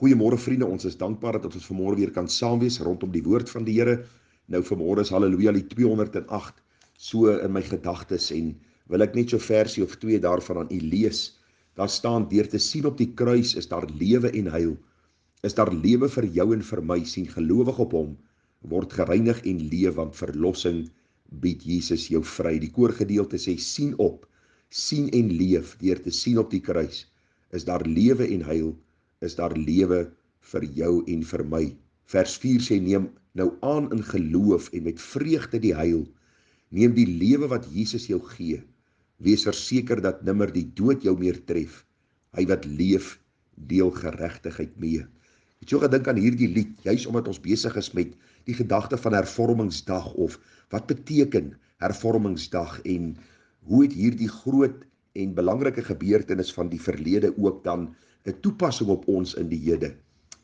Goeiemôre vriende, ons is dankbaar dat ons vanmôre weer kan saam wees rondom die woord van die Here. Nou vanmôre is Halleluja die 208 so in my gedagtes en wil ek net so versie of 2 daarvan aan u lees. Daar staan: deur te sien op die kruis is daar lewe en heil. Is daar lewe vir jou en vir my, sien gelowig op hom, word gereinig en leef, want verlossing bied Jesus jou vry. Die koorgedeelte sê: sien op, sien en leef. Deur te sien op die kruis is daar lewe en heil. Is daar lewe vir jou en vir my. Vers 4 sê: neem nou aan in geloof en met vreugde die heil. Neem die lewe wat Jesus jou gee. Wees verseker dat nimmer die dood jou meer tref. Hy wat leef, deel geregtigheid mee. Ek het so gedink aan hierdie lied, juis omdat ons besig is met die gedagte van hervormingsdag, of wat beteken hervormingsdag en hoe het hierdie groot en belangrike gebeurtenis van die verlede ook dan 'n toepassing op ons in die hede.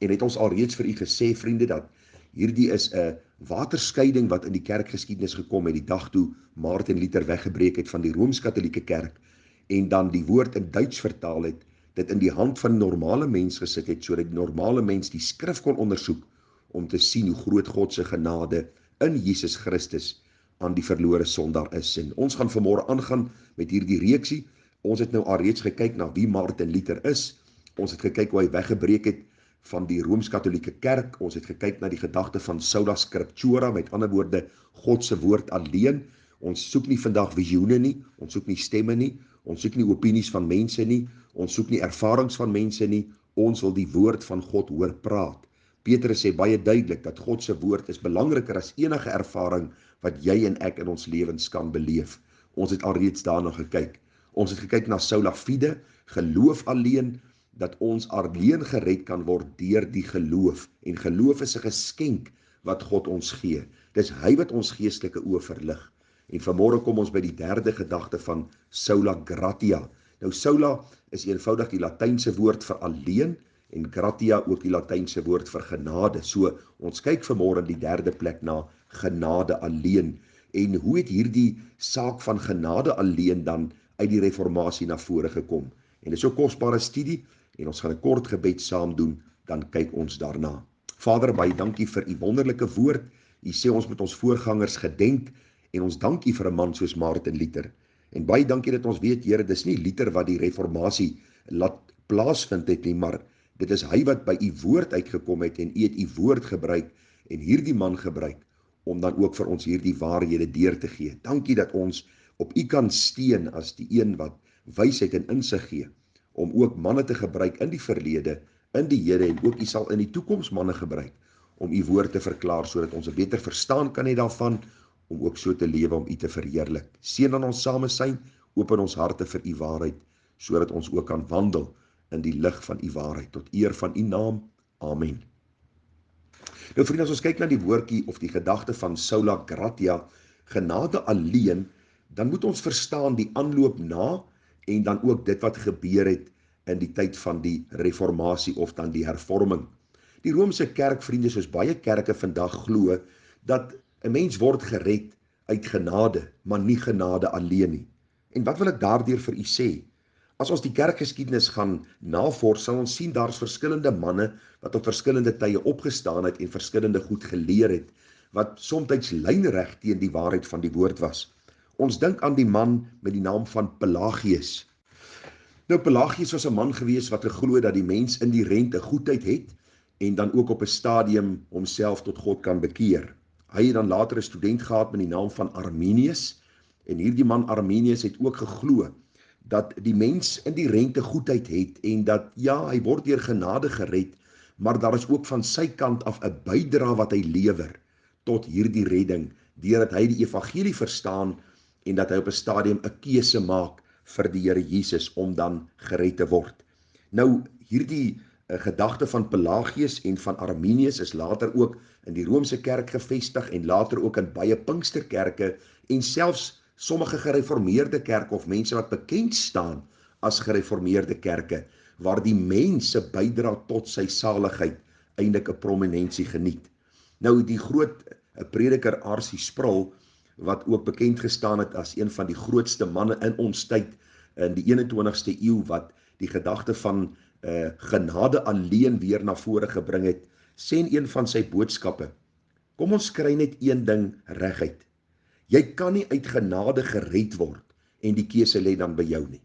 En het ons alreeds vir u gesê, vriende, dat hierdie is 'n waterskeiding wat in die kerkgeskiedenis gekom het, die dag toe Martin Luther weggebreek het van die Rooms-Katolieke kerk en dan die woord in Duits vertaal het, dit in die hand van die normale mens gesit het, sodat die normale mens die skrif kon ondersoek om te sien hoe groot God se genade in Jesus Christus aan die verlore sondaar is. En ons gaan vanmôre aangaan met hierdie reeksie. Ons het nou alreeds gekyk na wie Martin Luther is. Ons het gekyk hoe hy weggebreek het van die Rooms-Katolieke kerk. Ons het gekyk na die gedagte van sola scriptura, met ander woorde, God se woord alleen. Ons soek nie vandag visioene nie, ons soek nie stemme nie, ons soek nie opinies van mense nie, ons soek nie ervarings van mense nie, ons wil die woord van God hoor praat. Petrus sê baie duidelik dat God se woord is belangriker as enige ervaring wat jy en ek in ons lewens kan beleef. Ons het alreeds daarna gekyk. Ons het gekyk na sola fide, geloof alleen, dat ons alleen gered kan word deur die geloof. En geloof is 'n geskenk wat God ons gee. Dis hy wat ons geestelike oë verlig. En vanmôre kom ons by die derde gedagte van sola gratia. Nou sola is eenvoudig die Latynse woord vir alleen en gratia ook die Latynse woord vir genade. So ons kyk vanmôre in die derde plek na genade alleen. En hoe het hierdie saak van genade alleen dan uit die reformatie na vore gekom? En dit is so 'n kosbare studie en ons gaan 'n kort gebed saam doen, dan kyk ons daarna. Vader, baie dankie vir u wonderlike woord. U sê ons moet ons voorgangers gedenk en ons dank u vir 'n man soos Martin Luther. En baie dankie dat ons weet, Here, dis nie Luther wat die reformatie laat plaasvind het nie, maar dit is hy wat by u woord uitgekom het en u het u woord gebruik en hierdie man gebruik om dan ook vir ons hierdie waarhede deur te gee. Dankie dat ons op u kan steun as die een wat wysheid en insig gee, om ook manne te gebruik in die verlede, in die hede, en ook u sal in die toekoms manne gebruik, om u woord te verklaar, sodat ons 'n beter verstaan kan hê daarvan, om ook so te lewe om u te verheerlik. Seën aan ons samesyn, open ons harte vir u waarheid, sodat ons ook kan wandel in die lig van u waarheid, tot eer van u naam. Amen. Nou vriende, as ons kyk na die woordjie of die gedagte van sola gratia, genade alleen, dan moet ons verstaan die aanloop na en dan ook dit wat gebeur het in die tyd van die reformatie of dan die hervorming. Die Romeinse kerk, vriende, soos baie kerke vandag glo, dat 'n mens word gered uit genade, maar nie genade alleen nie. En wat wil ek daardeur vir u sê? As ons die kerkgeskiedenis gaan navors, sal ons sien daar's verskillende manne wat op verskillende tye opgestaan het en verskillende goed geleer het, wat soms lynreg teen die waarheid van die woord was. Ons dink aan die man met die naam van Pelagius. Nou, Pelagius was 'n man gewees wat geglo dat die mens inherent 'n goedheid het en dan ook op 'n stadium homself tot God kan bekeer. Hy het dan later 'n student gehad met die naam van Arminius, en hierdie man Arminius het ook geglo dat die mens inherente goedheid het en dat ja, hy word deur genade gered, maar daar is ook van sy kant af 'n bydra wat hy lewer tot hierdie redding, deurdat hy die evangelie verstaan en dat hy op 'n stadium 'n keuse maak vir die Here Jesus om dan gered te word. Nou, hierdie gedagte van Pelagius en van Arminius is later ook in die Romeinse kerk gevestig en later ook in baie Pinksterkerke en selfs sommige gereformeerde kerke of mense wat bekend staan as gereformeerde kerke, waar die mens se bydra tot sy saligheid eintlik 'n prominensie geniet. Nou, die groot prediker R.C. Sproul, wat ook bekend gestaan het as een van die grootste manne in ons tyd, in die 21ste eeu, wat die gedagte van genade alleen weer na vore gebring het, sê in een van sy boodskappe, kom ons kry net een ding reguit. Jy kan nie uit genade gered word en die keuse lê dan by jou nie.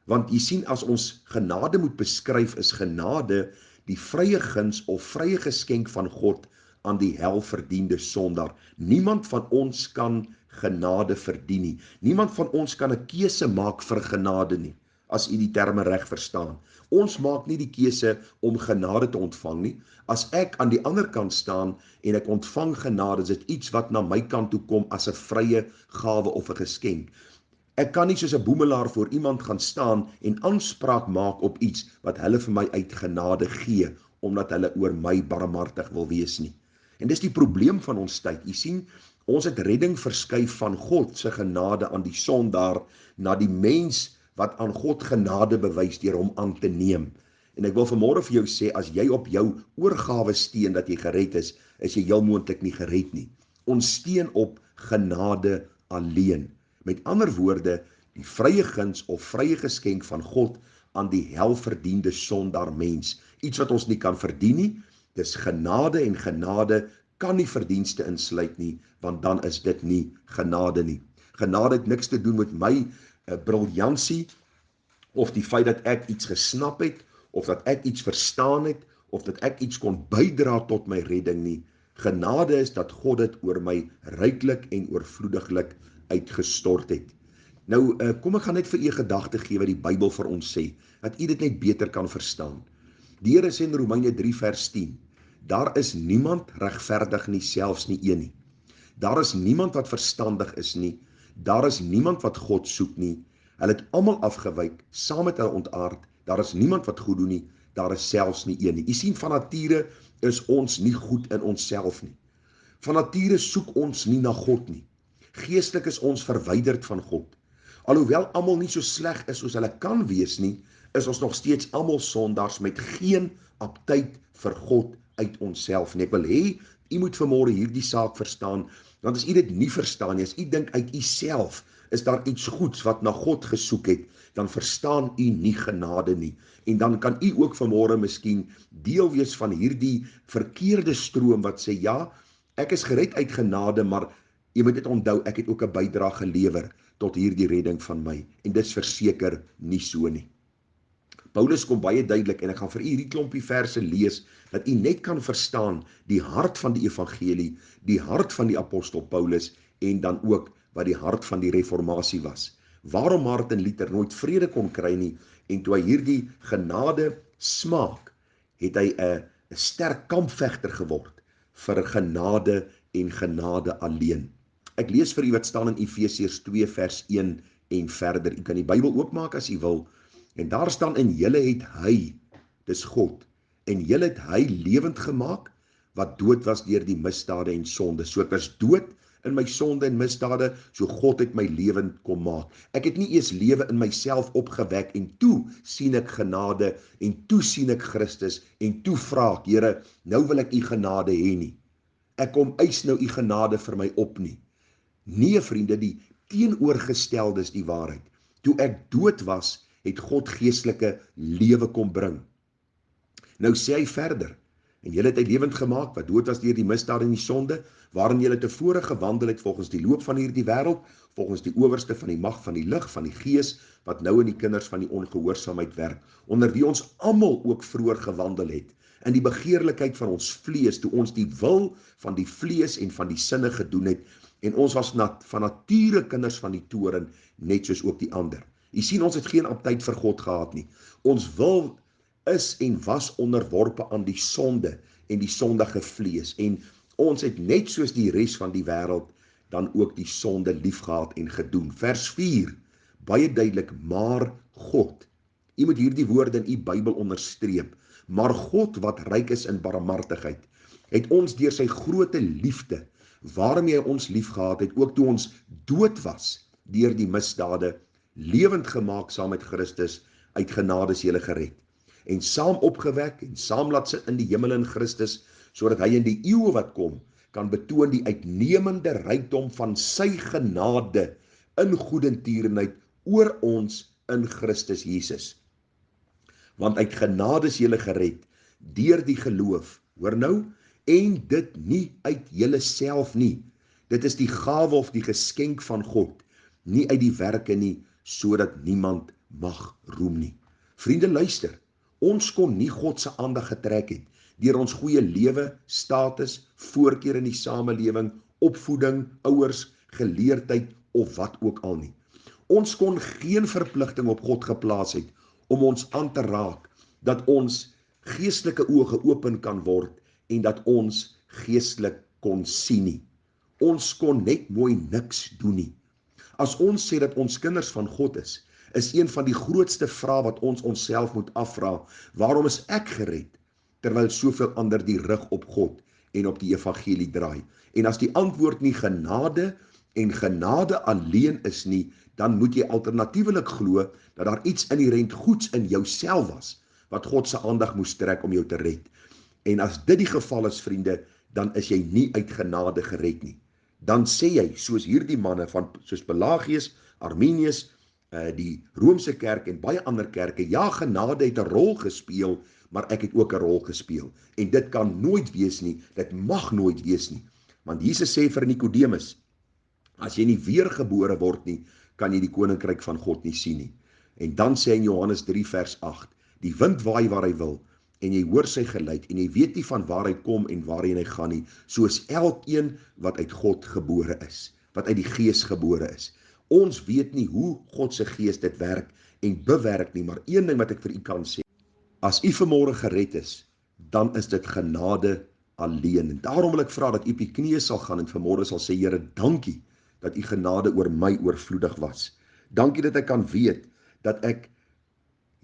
Want jy sien, as ons genade moet beskryf, is genade die vrye guns of vrye geskenk van God aan die helverdiende sondaar. Niemand van ons kan genade verdien nie. Niemand van ons kan 'n keuse maak vir genade nie, as u die terme reg verstaan. Ons maak nie die keuse om genade te ontvang nie. As ek aan die ander kant staan en ek ontvang genade, is dit iets wat na my kant toe kom as 'n vrye gawe of 'n geskenk. Ek kan nie soos 'n boemelaar voor iemand gaan staan en aanspraak maak op iets wat hulle vir my uit genade gee, omdat hulle oor my barmhartig wil wees nie. En dis die probleem van ons tyd. Jy sien, ons het redding verskuif van God se genade aan die sondaar na die mens wat aan God genade bewys deur hom aan te neem. En ek wil vanmôre vir jou sê, as jy op jou oorgawe steun dat jy gered is jy heel moontlik nie gered nie. Ons steun op genade alleen. Met ander woorde, die vrye guns of vrye geskenk van God aan die helverdiende sondaar mens. Iets wat ons nie kan verdien nie, dis genade, en genade kan nie verdienste insluit nie, want dan is dit nie genade nie. Genade het niks te doen met my briljansie, of die feit dat ek iets gesnap het, of dat ek iets verstaan het, of dat ek iets kon bydra tot my redding nie. Genade is dat God dit oor my ryklik en oorvloediglik uitgestort het. Nou, kom ek gaan net vir u 'n gedagte gee wat die Bybel vir ons sê, dat u dit net beter kan verstaan. Die Here sê in Romeine 3 vers 10, daar is niemand regverdig nie, selfs nie een nie. Daar is niemand wat verstandig is nie, daar is niemand wat God soek nie. Hulle het almal afgewyk, saam met hulle ontaard, daar is niemand wat goed doen nie, daar is selfs nie een nie. U sien, van nature is ons nie goed in onsself nie. Van nature soek ons nie na God nie. Geestelik is ons verwyderd van God. Alhoewel almal nie so sleg is soos hulle kan wees nie, is ons nog steeds almal sondaars met geen aptyd vir God uit onsself nie. Ek wil hê u moet vanmôre hierdie saak verstaan, want as u dit nie verstaan nie, as u dink uit u self is daar iets goeds wat na God gesoek het, dan verstaan u nie genade nie. En dan kan u ook vanmôre miskien deel wees van hierdie verkeerde stroom wat sê, ja, ek is gered uit genade, maar jy moet dit onthou, ek het ook 'n bydrae gelewer tot hierdie redding van my. En dis verseker nie so nie. Paulus kom baie duidelik, en ek gaan vir u hierdie klompie verse lees, dat u net kan verstaan die hart van die evangelie, die hart van die apostel Paulus, en dan ook wat die hart van die reformatie was. Waarom Martin Luther nooit vrede kon kry nie, en toe hy hierdie genade smaak, het hy 'n sterk kampvegter geword vir genade en genade alleen. Ek lees vir u wat staan in Efesiërs 2 vers 1 en verder. U kan die Bybel oopmaak as u wil, en daar staan, en julle het hy, dis God, en julle het hy lewend gemaak, wat dood was deur die misdade en sonde. So ek was dood in my sonde en misdade, so God het my lewend kom maak. Ek het nie eers lewe in myself opgewek, en toe sien ek genade, en toe sien ek Christus, en toe vra ek, Here, nou wil ek u genade hê nie. Ek kom eis nou u genade vir my op nie. Nee, vriende, die teenoorgestelde is die waarheid. Toe ek dood was, het God geestelike lewe kom bring. Nou sê hy verder, en julle het hy lewend gemaak, wat dood was deur die misdade en die sonde, waarin julle tevore gewandel het volgens die loop van hierdie wêreld, volgens die owerste van die mag van die lig, van die gees, wat nou in die kinders van die ongehoorsaamheid werk, onder wie ons almal ook vroeër gewandel het, in die begeerlikheid van ons vlees, toe ons die wil van die vlees en van die sinne gedoen het, en ons was van nature kinders van die toorn, net soos ook die ander. Jy sien, ons het geen aptyd vir God gehad nie. Ons wil is en was onderworpe aan die sonde en die sondige vlees, en ons het net soos die res van die wêreld dan ook die sonde liefgehad en gedoen. Vers 4, baie duidelik, maar God. U moet hierdie woorde in u Bybel onderstreep. Maar God, wat ryk is in barmhartigheid, het ons deur sy groote liefde, waarmee hy ons liefgehad het, ook toe ons dood was deur die misdade, lewend gemaak saam met Christus, uit genade is julle gered, en saam opgewek en saam laat sit in die hemel in Christus, sodat hy in die eeue wat kom, kan betoon die uitnemende rykdom van sy genade in goedertierenheid oor ons in Christus Jesus. Want uit genade is julle gered, deur die geloof, hoor nou, en dit nie uit julle self nie. Dit is die gawe of die geskenk van God, nie uit die werke nie, sodat niemand mag roem nie. Vriende, luister, ons kon nie God se aandag getrek het deur ons goeie lewe, status, voorkeur in die samelewing, opvoeding, ouers, geleerdheid of wat ook al nie. Ons kon geen verpligting op God geplaas het om ons aan te raak, dat ons geestelike oë geopen kan word en dat ons geestelik kon sien nie. Ons kon net mooi niks doen nie. As ons sê dat ons kinders van God is een van die grootste vrae wat ons onsself moet afvra, waarom is ek gered, terwyl soveel ander die rug op God en op die evangelie draai? En as die antwoord nie genade en genade alleen is nie, dan moet jy alternatiewelik glo dat daar iets inherent goeds in jouself was, wat God se aandag moes trek om jou te red. En as dit die geval is, vriende, dan is jy nie uit genade gered nie. Dan sê jy, soos hierdie manne soos Pelagius, Arminius, die Romeinse kerk en baie ander kerke, ja, genade het 'n rol gespeel, maar ek het ook 'n rol gespeel. En dit kan nooit wees nie, dit mag nooit wees nie. Want Jesus sê vir Nikodemus, as jy nie weergebore word nie, kan jy die koninkryk van God nie sien nie. En dan sê hy in Johannes 3 vers 8, die wind waai waar hy wil, en jy hoor sy geluid, en jy weet nie van waar hy kom en waarheen hy gaan nie, soos elkeen wat uit God gebore is, wat uit die Gees gebore is. Ons weet nie hoe God se Gees dit werk en bewerk nie, maar een ding wat ek vir u kan sê, as u vanmôre gered is, dan is dit genade alleen. En daarom wil ek vra dat u op die knieë sal gaan en vanmôre sal sê, Here, dankie dat u genade oor my oorvloedig was. Dankie dat ek kan weet dat ek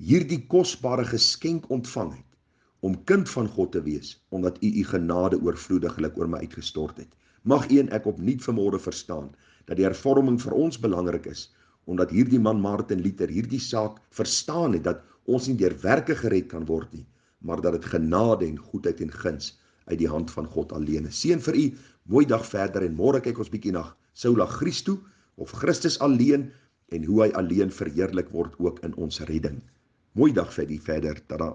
hierdie kosbare geskenk ontvang het om kind van God te wees, omdat u genade oorvloediglik oor my uitgestort het. Mag u en ek opnuut vanmôre verstaan dat die hervorming vir ons belangrik is, omdat hierdie man Martin Luther hierdie saak verstaan het, dat ons nie deur werke gered kan word nie, maar dat dit genade en goedheid en guns uit die hand van God alleen is. Seën vir u, mooi dag verder, en môre kyk ons bietjie na Sola Christo, of Christus alleen, en hoe hy alleen verheerlik word ook in ons redding. Mooi dag vir u verder, tada.